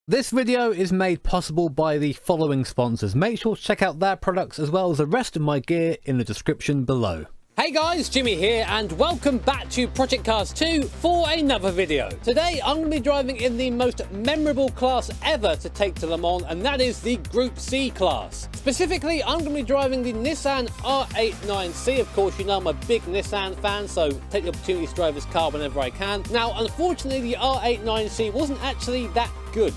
This video is made possible by the following sponsors. Make sure to check out their products as well as the rest of my gear in the description below. Hey guys, Jimmy here and welcome back to Project Cars 2 for another video. Today I'm going to be driving in the most memorable class ever to take to Le Mans, and that is the Group C class. Specifically, I'm going to be driving the Nissan R89C. Of course, you know I'm a big Nissan fan, so take the opportunity to drive this car whenever I can. Now, unfortunately, the R89C wasn't actually that good.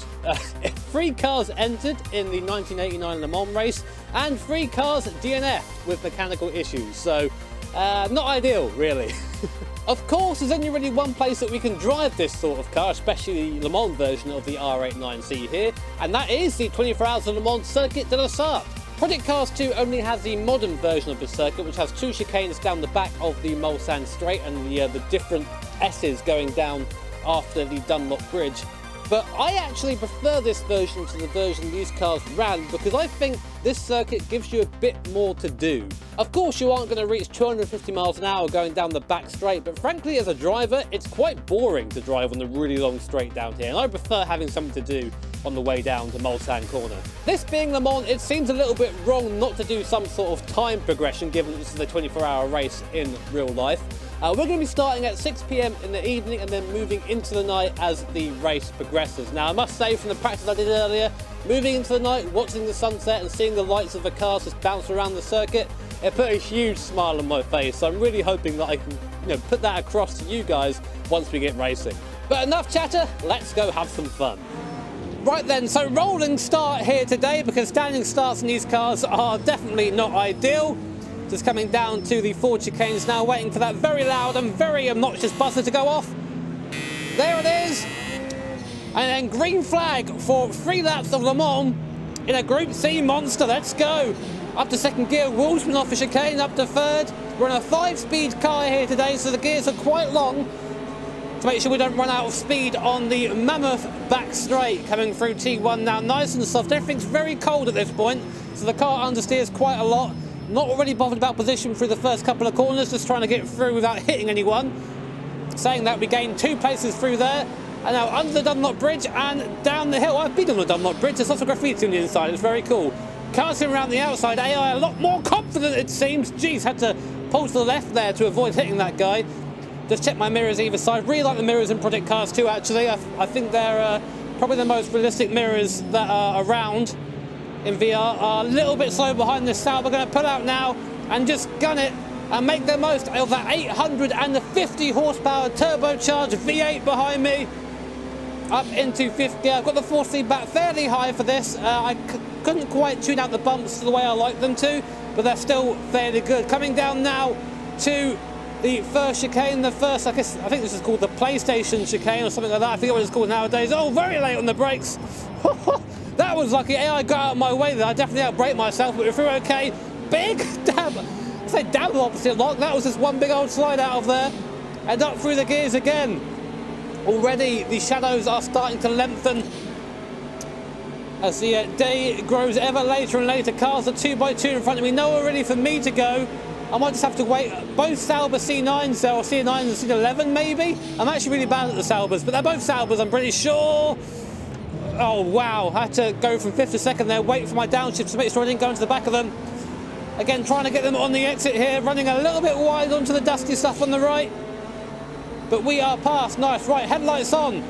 3 cars entered in the 1989 Le Mans race and 3 cars DNF'd with mechanical issues, so not ideal, really. Of course, there's only really one place that we can drive this sort of car, especially the Le Mans version of the R89C here, and that is the 24 Hours of Le Mans Circuit de la Sarthe. Project Cars 2 only has the modern version of the circuit, which has 2 chicanes down the back of the Mulsanne Straight and the different S's going down after the Dunlop Bridge. But I actually prefer this version to the version these cars ran because I think this circuit gives you a bit more to do. Of course, you aren't going to reach 250 miles an hour going down the back straight, but frankly, as a driver, it's quite boring to drive on the really long straight down here, and I prefer having something to do on the way down to Mulsanne Corner. This being Le Mans, it seems a little bit wrong not to do some sort of time progression, given this is a 24-hour race in real life. We're going to be starting at 6 PM in the evening and then moving into the night as the race progresses. Now, I must say, from the practice I did earlier, moving into the night, watching the sunset and seeing the lights of the cars just bounce around the circuit, it put a huge smile on my face. So I'm really hoping that I can, put that across to you guys once we get racing. But enough chatter, let's go have some fun. Right then, so rolling start here today because standing starts in these cars are definitely not ideal. Just coming down to the 4 chicanes now, waiting for that very loud and very obnoxious buzzer to go off. There it is. And then green flag for 3 laps of Le Mans in a Group C monster. Let's go. Up to second gear, Wolfsman off the chicane, up to third. We're on a 5-speed car here today, so the gears are quite long to make sure we don't run out of speed on the mammoth back straight. Coming through T1 now, nice and soft. Everything's very cold at this point, so the car understeers quite a lot. Not really bothered about position through the first couple of corners, just trying to get through without hitting anyone. Saying that, we gained 2 places through there. And now under the Dunlop Bridge and down the hill. I've been on the Dunlop Bridge, there's lots of graffiti on the inside, it's very cool. Casting around the outside, AI a lot more confident it seems. Jeez, had to pull to the left there to avoid hitting that guy. Just check my mirrors either side. Really like the mirrors in Project Cars 2 actually. I think they're probably the most realistic mirrors that are around in VR. Are a little bit slow behind this Sauber. We're going to pull out now and just gun it and make the most of that 850 horsepower turbocharged V8 behind me. Up into 50. I've got the force feedback fairly high for this. I couldn't quite tune out the bumps the way I like them to, but they're still fairly good. Coming down now to the first chicane, I think this is called the PlayStation chicane or something like that. I forget what it's called nowadays. Oh, very late on the brakes. That was lucky. AI got out of my way there. I definitely outbraked myself, but we're through okay. Big dab. I say dab the opposite lock. That was just one big old slide out of there. And up through the gears again. Already the shadows are starting to lengthen as the day grows ever later and later. Cars are 2x2 in front of me. Nowhere really for me to go. I might just have to wait. Both Sauber C9s there, or C9s and C11 maybe. I'm actually really bad at the Saubers, but they're both Saubers, I'm pretty sure. Oh wow, I had to go from 5th to 2nd there, wait for my downshift to make sure I didn't go into the back of them. Again, trying to get them on the exit here, running a little bit wide onto the dusty stuff on the right. But we are past, nice, right, headlights on.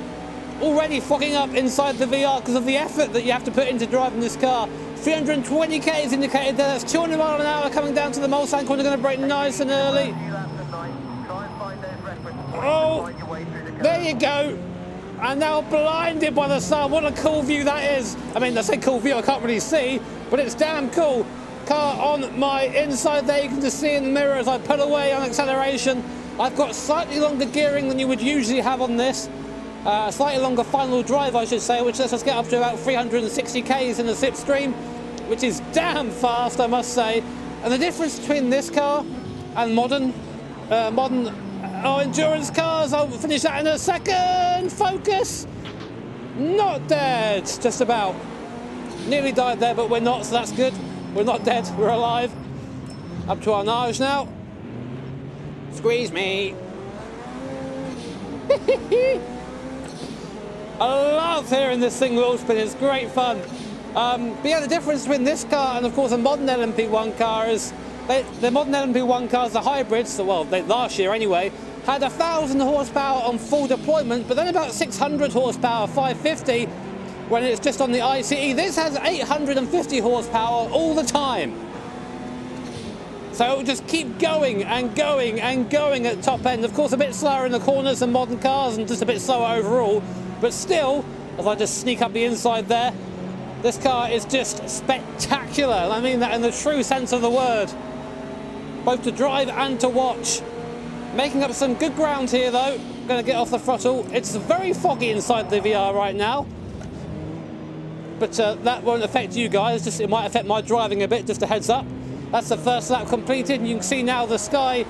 Already fogging up inside the VR because of the effort that you have to put into driving this car. 320k is indicated there, that's 200 miles an hour coming down to the Mulsanne corner, going to brake nice and early. Oh, there you go. And now blinded by the sun. What a cool view that is. I mean, I say cool view, I can't really see, but it's damn cool. Car on my inside there, you can just see in the mirror as I pull away on acceleration. I've got slightly longer gearing than you would usually have on this. Slightly longer final drive, I should say, which lets us get up to about 360 Ks in the slipstream, which is damn fast, I must say. And the difference between this car and modern endurance cars, I'll finish that in a second. Focus. Not dead, just about. Nearly died there, but we're not, so that's good. We're not dead, we're alive. Up to our nage now. Squeeze me. I love hearing this thing wheel spin, it's great fun. But yeah, the difference between this car and of course a modern LMP1 car is the modern LMP1 cars, the hybrids, well, last year anyway, had 1,000 horsepower on full deployment, but then about 600 horsepower, 550, when it's just on the ICE. This has 850 horsepower all the time. So it will just keep going and going and going at top end. Of course, a bit slower in the corners than modern cars and just a bit slower overall. But still, if I just sneak up the inside there, this car is just spectacular. I mean that in the true sense of the word. Both to drive and to watch. Making up some good ground here though. Going to get off the throttle. It's very foggy inside the VR right now. But that won't affect you guys. Just it might affect my driving a bit, just a heads up. That's the first lap completed. And you can see now the sky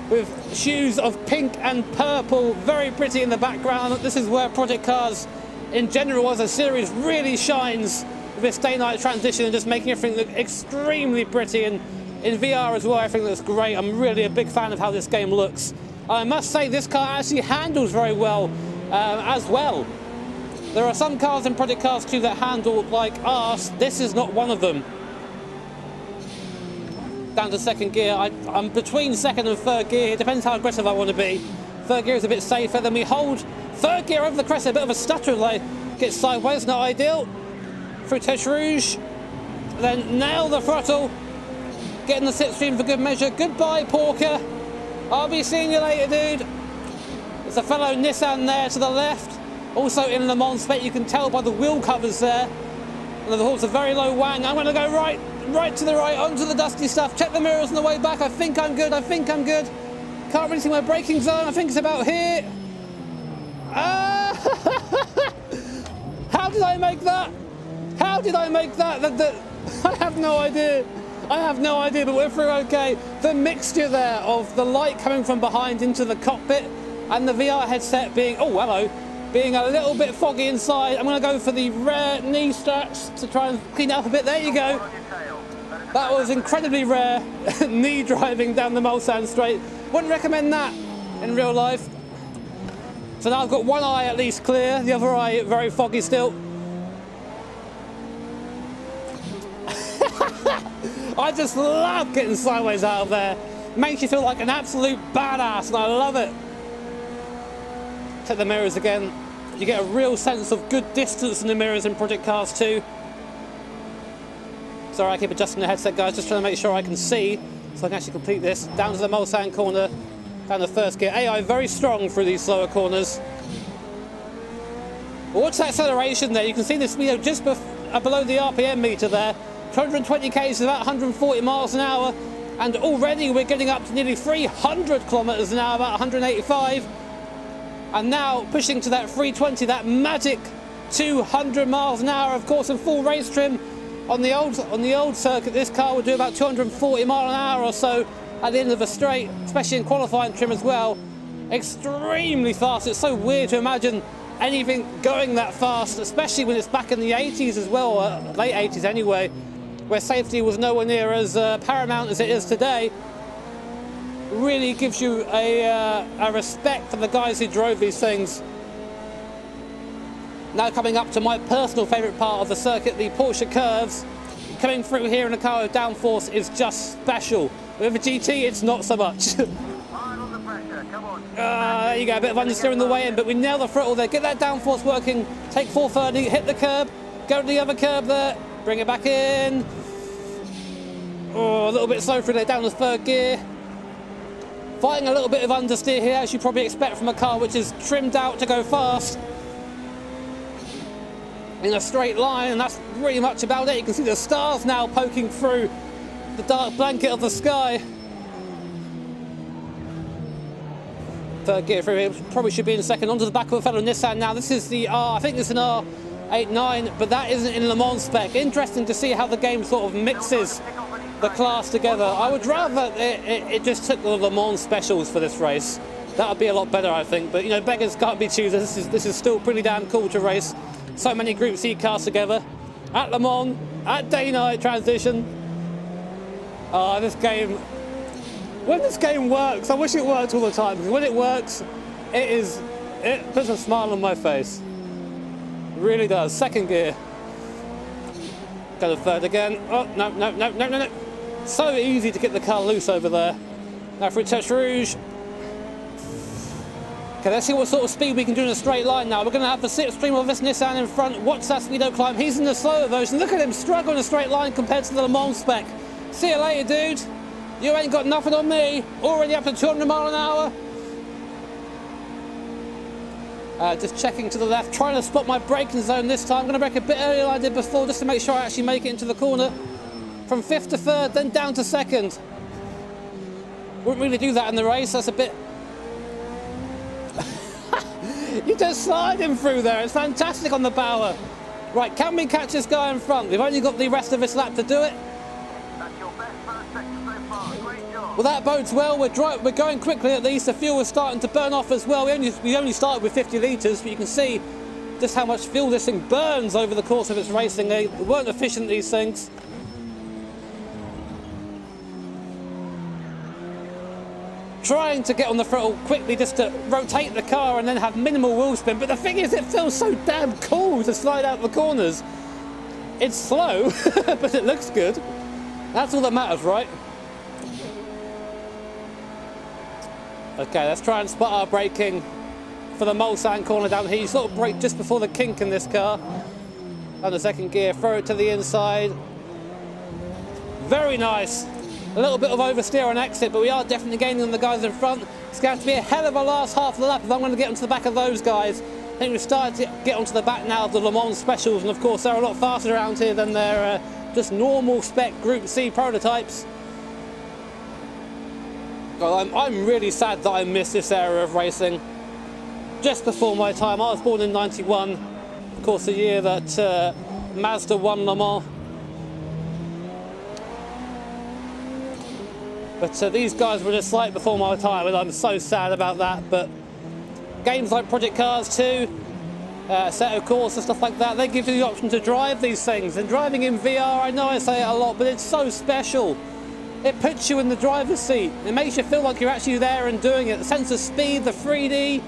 with hues of pink and purple. Very pretty in the background. This is where Project Cars in general as a series really shines with this day-night transition and just making everything look extremely pretty. And in VR as well, everything looks great. I'm really a big fan of how this game looks. I must say this car actually handles very well as well. There are some cars in Project Cars 2 that handle like arse. This is not one of them. Down to second gear. I'm between second and third gear. It depends how aggressive I want to be. Third gear is a bit safer. Then we hold third gear over the crest. A bit of a stutter as I get sideways. Not ideal. Through Tech Rouge. Then nail the throttle. Getting the slipstream for good measure. Goodbye, Porker. I'll be seeing you later, dude. There's a fellow Nissan there to the left. Also in Le Mans spec, you can tell by the wheel covers there. And the horse a very low wang. I'm going to go right to the right, onto the dusty stuff. Check the mirrors on the way back. I think I'm good. Can't really see my braking zone. I think it's about here. How did I make that? I have no idea. But we're through okay. The mixture there of the light coming from behind into the cockpit and the VR headset being, oh, hello, being a little bit foggy inside. I'm going to go for the rare knee straps to try and clean it up a bit. There you go. That was incredibly rare knee driving down the Mulsanne straight. Wouldn't recommend that in real life. So now I've got one eye at least clear, the other eye very foggy still. I just love getting sideways out of there. Makes you feel like an absolute badass and I love it. Check the mirrors again. You get a real sense of good distance in the mirrors in Project Cars 2. Sorry, I keep adjusting the headset, guys, just trying to make sure I can see so I can actually complete this. Down to the Mulsanne corner, down the first gear. AI very strong through these slower corners. Well, watch that acceleration there. You can see the speed just below the RPM meter there. 220 k's is about 140 miles an hour. And already we're getting up to nearly 300 kilometers an hour, about 185. And now pushing to that 320, that magic 200 miles an hour, of course, in full race trim. On the old circuit, this car would do about 240 miles an hour or so at the end of a straight, especially in qualifying trim as well. Extremely fast. It's so weird to imagine anything going that fast, especially when it's back in the 80s as well, late 80s anyway, where safety was nowhere near as paramount as it is today. Really gives you a respect for the guys who drove these things. Now coming up to my personal favourite part of the circuit, the Porsche curves. Coming through here in a car with downforce is just special. With a GT, it's not so much. There you go, a bit of understeer in the way in, but we nail the throttle there. Get that downforce working, take 430, hit the curb, go to the other curb there, bring it back in. Oh, a little bit slow through there, down to third gear. Fighting a little bit of understeer here, as you probably expect from a car which is trimmed out to go fast. In a straight line, and that's pretty much about it. You can see the stars now poking through the dark blanket of the sky. Third gear through here, probably should be in second. Onto the back of a fellow Nissan now. This is the R, I think it's an R89, but that isn't in Le Mans spec. Interesting to see how the game sort of mixes the class together. I would rather it just took the Le Mans specials for this race. That would be a lot better, I think. But you know, beggars can't be choosers. This is still pretty damn cool to race. So many Group C cars together at Le Mans, at day-night transition. Oh, this game. When this game works, I wish it worked all the time, because when it works, it puts a smile on my face. Really does. Second gear. Go to third again. Oh, no, no, no, no, no, no. So easy to get the car loose over there. Now for Test Rouge. Okay, let's see what sort of speed we can do in a straight line now. We're going to have the slipstream of this Nissan in front. Watch that speedo climb. He's in the slower version. Look at him struggle in a straight line compared to the Le Mans spec. See you later, dude. You ain't got nothing on me. Already up to 200 miles an hour. Just checking to the left, trying to spot my braking zone this time. I'm going to brake a bit earlier than I did before, just to make sure I actually make it into the corner. From fifth to third, then down to second. Wouldn't really do that in the race. That's a bit... You just slide him through there. It's fantastic on the power. Right, can we catch this guy in front? We've only got the rest of this lap to do it. That's your best first sector so far. Great job. Well, that bodes well. We're going quickly at least. The fuel is starting to burn off as well. We only started with 50 litres, but you can see just how much fuel this thing burns over the course of its racing. They weren't efficient, these things. Trying to get on the throttle quickly just to rotate the car and then have minimal wheel spin, but the thing is, it feels so damn cool to slide out the corners. It's slow, but it looks good. That's all that matters, right? Okay, let's try and spot our braking for the Mulsanne corner down here. You sort of brake just before the kink in this car. Down the second gear, throw it to the inside. Very nice. A little bit of oversteer on exit, but we are definitely gaining on the guys in front. It's going to be a hell of a last half of the lap if I'm going to get onto the back of those guys. I think we've started to get onto the back now of the Le Mans specials, and of course they're a lot faster around here than their just normal spec Group C prototypes. God, I'm really sad that I missed this era of racing. Just before my time. I was born in '91, of course the year that Mazda won Le Mans. But these guys were just slightly before my time, and I'm so sad about that. But games like Project Cars 2, Assetto Corsa and stuff like that, they give you the option to drive these things. And driving in VR, I know I say it a lot, but it's so special. It puts you in the driver's seat. It makes you feel like you're actually there and doing it. The sense of speed, the 3D,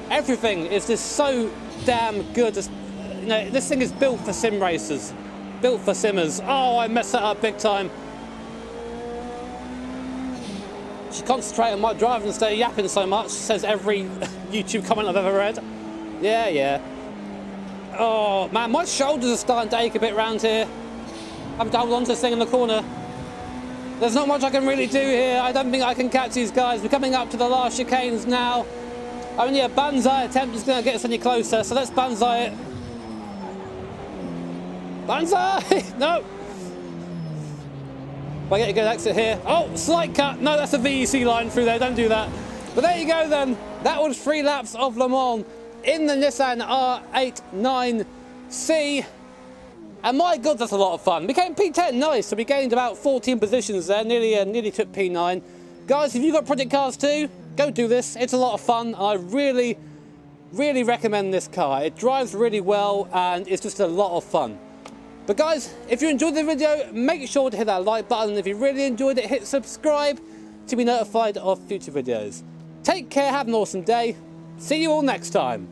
everything is just so damn good. You know, this thing is built for sim racers, built for simmers. Oh, I messed that up big time. Should concentrate on my driving instead of yapping so much, says every YouTube comment I've ever read. Yeah. Oh man, my shoulders are starting to ache a bit around here. I'm to hold on to this thing in the corner. There's not much I can really do here. I don't think I can catch these guys. We're coming up to the last chicanes now. Only a banzai attempt is going to get us any closer, so let's banzai it. Banzai! No! I get a good exit here. Oh, slight cut. No, that's a VEC line through there. Don't do that. But there you go then. That was 3 laps of Le Mans in the Nissan R89C. And my God, that's a lot of fun. We came P10, nice. So we gained about 14 positions there. Nearly took P9. Guys, if you've got Project Cars 2, go do this. It's a lot of fun. And I really recommend this car. It drives really well and it's just a lot of fun. But guys, if you enjoyed the video, make sure to hit that like button. And if you really enjoyed it, hit subscribe to be notified of future videos. Take care, have an awesome day. See you all next time.